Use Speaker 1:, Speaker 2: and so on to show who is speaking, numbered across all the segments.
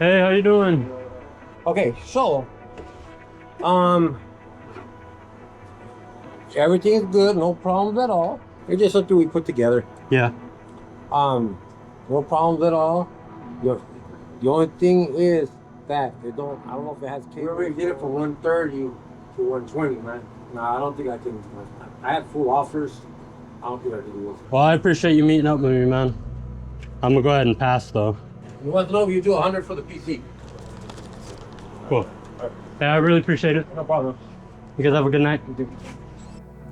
Speaker 1: Hey, how you doing?
Speaker 2: Okay, so um, everything is good, no problems at all. It's just something we put together.
Speaker 1: Yeah.
Speaker 2: No problems at all. The, the only thing is that it don't. I don't know if it has cable. We already did it for 130 to 120, man. No, I don't think I can. I have full offers. I don't think I can do it.
Speaker 1: Well, I appreciate you meeting up with me, man. I'm gonna go ahead and pass though.
Speaker 2: You want to know if you do 100 for the PC?
Speaker 1: Cool. Yeah, I really appreciate it.
Speaker 2: No problem.
Speaker 1: You guys have a good night.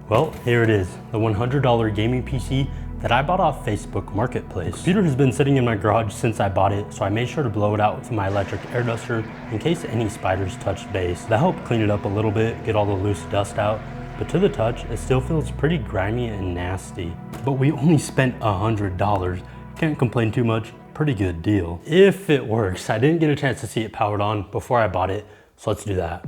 Speaker 1: Well, here it is, the $100 gaming PC that I bought off Facebook Marketplace. The computer has been sitting in my garage since I bought it, so I made sure to blow it out with my electric air duster in case any spiders touched base. That helped clean it up a little bit, get all the loose dust out, but to the touch, it still feels pretty grimy and nasty. But we only spent $100. Can't complain too much, pretty good deal. If it works. I didn't get a chance to see it powered on before I bought it, so let's do that.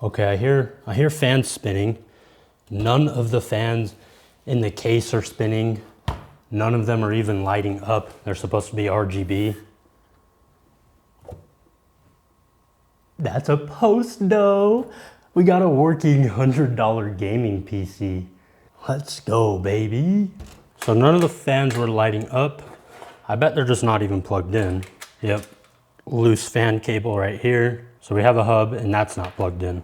Speaker 1: Okay, I hear fans spinning. None of the fans in the case are spinning. None of them are even lighting up. They're supposed to be RGB. That's a post though. We got a working $100 gaming PC. Let's go, baby. So none of the fans were lighting up. I bet they're just not even plugged in. Yep, loose fan cable right here. So we have a hub and that's not plugged in.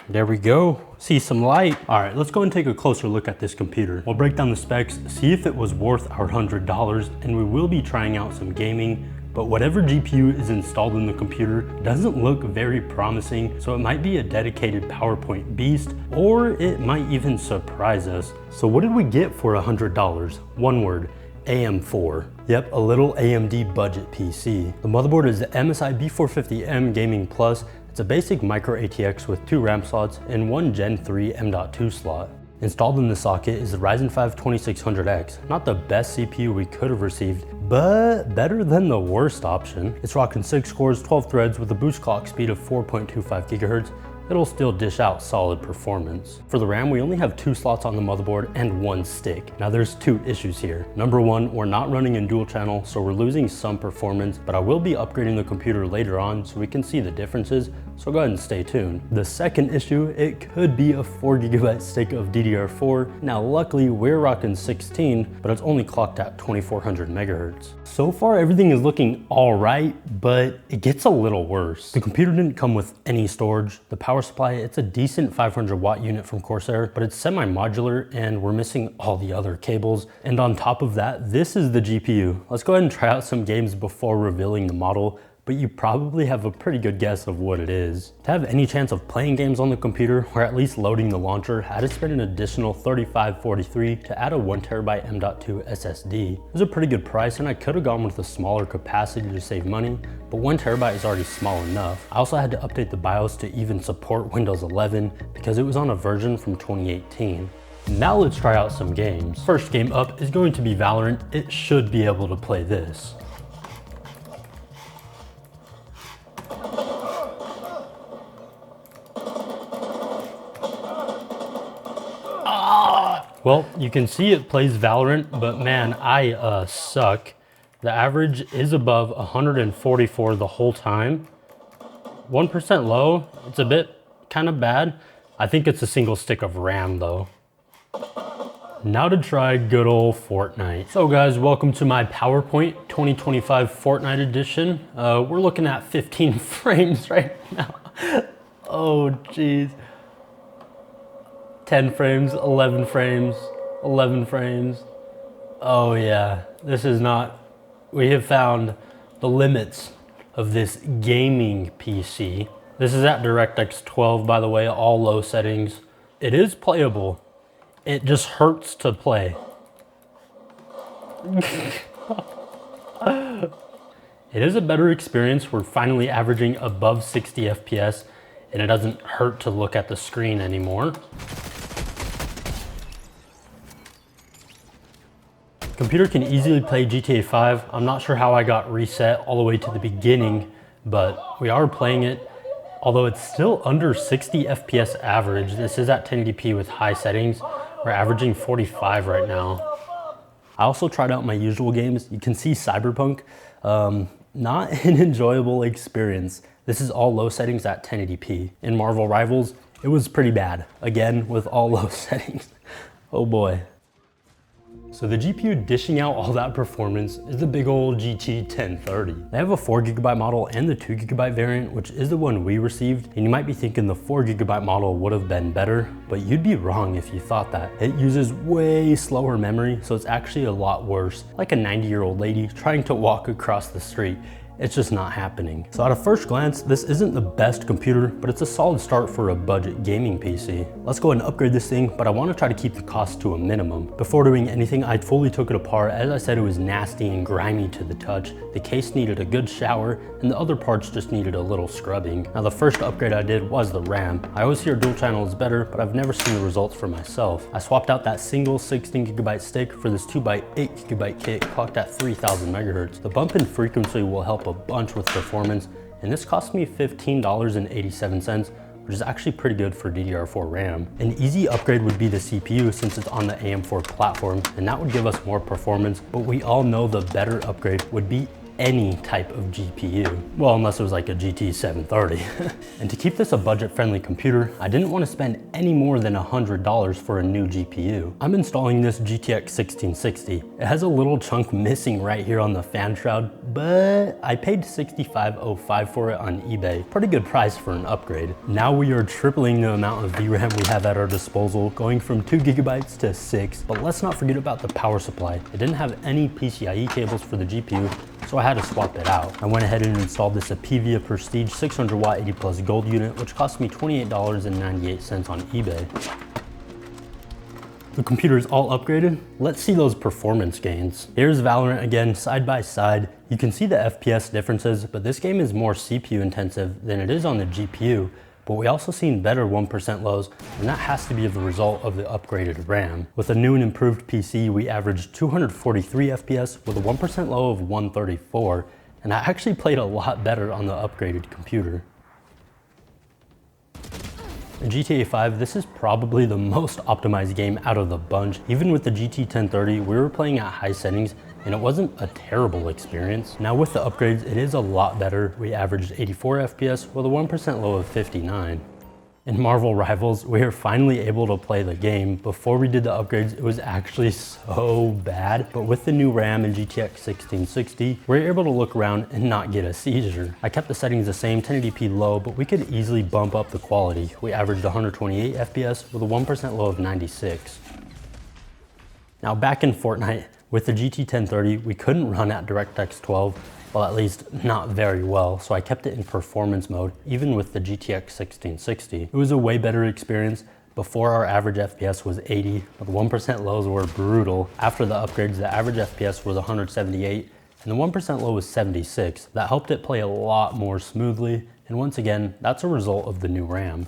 Speaker 1: There we go, see some light. All right, let's go and take a closer look at this computer. We'll break down the specs, see if it was worth our $100, and we will be trying out some gaming, but whatever GPU is installed in the computer doesn't look very promising, so it might be a dedicated PowerPoint beast, or it might even surprise us. So what did we get for $100? One word, AM4. Yep, a little AMD budget PC. The motherboard is the MSI B450M Gaming Plus. It's a basic micro ATX with 2 RAM slots and 1 Gen 3 M.2 slot. Installed in the socket is the Ryzen 5 2600X. Not the best CPU we could have received, but better than the worst option. It's rocking 6 cores, 12 threads with a boost clock speed of 4.25 GHz. It'll still dish out solid performance. For the RAM, we only have 2 slots on the motherboard and 1 stick. Now there's 2 issues here. Number 1, we're not running in dual channel, so we're losing some performance, but I will be upgrading the computer later on so we can see the differences, so go ahead and stay tuned. The second issue, it could be a 4GB stick of DDR4. Now luckily we're rocking 16, but it's only clocked at 2400 MHz. So far everything is looking all right, but it gets a little worse. The computer didn't come with any storage. The power supply, it's a decent 500 watt unit from Corsair, but it's semi-modular and we're missing all the other cables. And on top of that, this is the GPU. Let's go ahead and try out some games before revealing the model, but you probably have a pretty good guess of what it is. To have any chance of playing games on the computer, or at least loading the launcher, I had to spend an additional $35.43 to add a 1TB M.2 SSD. It was a pretty good price and I could have gone with a smaller capacity to save money, but 1TB is already small enough. I also had to update the BIOS to even support Windows 11 because it was on a version from 2018. Now let's try out some games. First game up is going to be Valorant. It should be able to play this. Well, you can see it plays Valorant, but man, I suck. The average is above 144 the whole time. 1% low, it's a bit kind of bad. I think it's a single stick of RAM though. Now to try good old Fortnite. So guys, welcome to my PowerPoint 2025 Fortnite edition. We're looking at 15 frames right now. Oh geez. 10 frames, 11 frames, 11 frames. Oh yeah, this is not, we have found the limits of this gaming PC. This is at DirectX 12, by the way, all low settings. It is playable. It just hurts to play. It is a better experience. We're finally averaging above 60 FPS and it doesn't hurt to look at the screen anymore. Computer can easily play GTA 5. I'm not sure how I got reset all the way to the beginning, but we are playing it. Although it's still under 60 FPS average, this is at 1080p with high settings. We're averaging 45 right now. I also tried out my usual games. You can see Cyberpunk, not an enjoyable experience. This is all low settings at 1080p. In Marvel Rivals, it was pretty bad. Again, with all low settings. Oh boy. So the GPU dishing out all that performance is the big old GT 1030. They have a 4GB model and the 2GB variant, which is the one we received. And you might be thinking the 4GB model would have been better, but you'd be wrong if you thought that. It uses way slower memory, so it's actually a lot worse. Like a 90-year-old lady trying to walk across the street. It's just not happening. So at a first glance, this isn't the best computer, but it's a solid start for a budget gaming PC. Let's go ahead and upgrade this thing, but I want to try to keep the cost to a minimum. Before doing anything, I fully took it apart. As I said, it was nasty and grimy to the touch. The case needed a good shower, and the other parts just needed a little scrubbing. Now the first upgrade I did was the RAM. I always hear dual channel is better, but I've never seen the results for myself. I swapped out that single 16GB stick for this 2x8GB kit clocked at 3000 MHz. The bump in frequency will help a bunch with performance, and this cost me $15.87, which is actually pretty good for DDR4 RAM. An easy upgrade would be the CPU since it's on the AM4 platform, and that would give us more performance, but we all know the better upgrade would be any type of GPU. Well, unless it was like a GT 730. And to keep this a budget-friendly computer, I didn't want to spend any more than $100 for a new GPU. I'm installing this GTX 1660. It has a little chunk missing right here on the fan shroud, but I paid $65.05 for it on eBay. Pretty good price for an upgrade. Now we are tripling the amount of VRAM we have at our disposal, going from 2GB to 6. But let's not forget about the power supply. It didn't have any PCIe cables for the GPU, so I had to swap it out. I went ahead and installed this Apivia Prestige 600 watt 80 plus gold unit, which cost me $28.98 on eBay. The computer is all upgraded. Let's see those performance gains. Here's Valorant again, side by side. You can see the FPS differences, but this game is more CPU intensive than it is on the GPU. But we also seen better 1% lows, and that has to be the result of the upgraded RAM. With a new and improved PC, we averaged 243 FPS with a 1% low of 134, and I actually played a lot better on the upgraded computer. In GTA 5, this is probably the most optimized game out of the bunch. Even with the GT 1030, we were playing at high settings, and it wasn't a terrible experience. Now with the upgrades, it is a lot better. We averaged 84 FPS with a 1% low of 59. In Marvel Rivals, we are finally able to play the game. Before we did the upgrades, it was actually so bad. But with the new RAM and GTX 1660, we're able to look around and not get a seizure. I kept the settings the same, 1080p low, but we could easily bump up the quality. We averaged 128 FPS with a 1% low of 96. Now back in Fortnite, with the GT 1030, we couldn't run at DirectX 12, well, at least not very well, so I kept it in performance mode, even with the GTX 1660. It was a way better experience. Before, our average FPS was 80, but 1% lows were brutal. After the upgrades, the average FPS was 178, and the 1% low was 76. That helped it play a lot more smoothly, and once again, that's a result of the new RAM.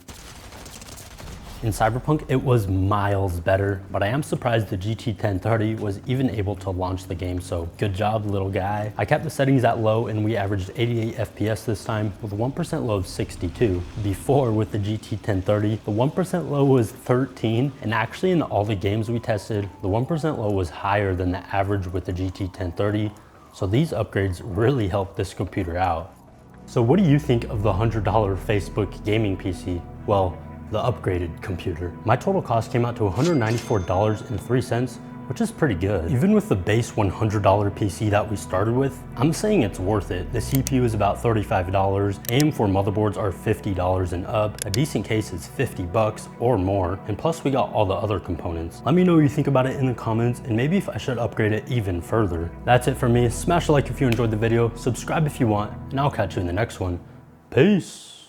Speaker 1: In Cyberpunk, it was miles better, but I am surprised the GT 1030 was even able to launch the game, so good job, little guy. I kept the settings at low, and we averaged 88 FPS this time with a 1% low of 62. Before, with the GT 1030, the 1% low was 13, and actually in all the games we tested, the 1% low was higher than the average with the GT 1030, so these upgrades really helped this computer out. So what do you think of the $100 Facebook gaming PC? Well, the upgraded computer. My total cost came out to $194.03, which is pretty good. Even with the base $100 PC that we started with, I'm saying it's worth it. The CPU is about $35, AM4 motherboards are $50 and up, a decent case is $50 or more, and plus we got all the other components. Let me know what you think about it in the comments, and maybe if I should upgrade it even further. That's it for me. Smash a like if you enjoyed the video, subscribe if you want, and I'll catch you in the next one. Peace!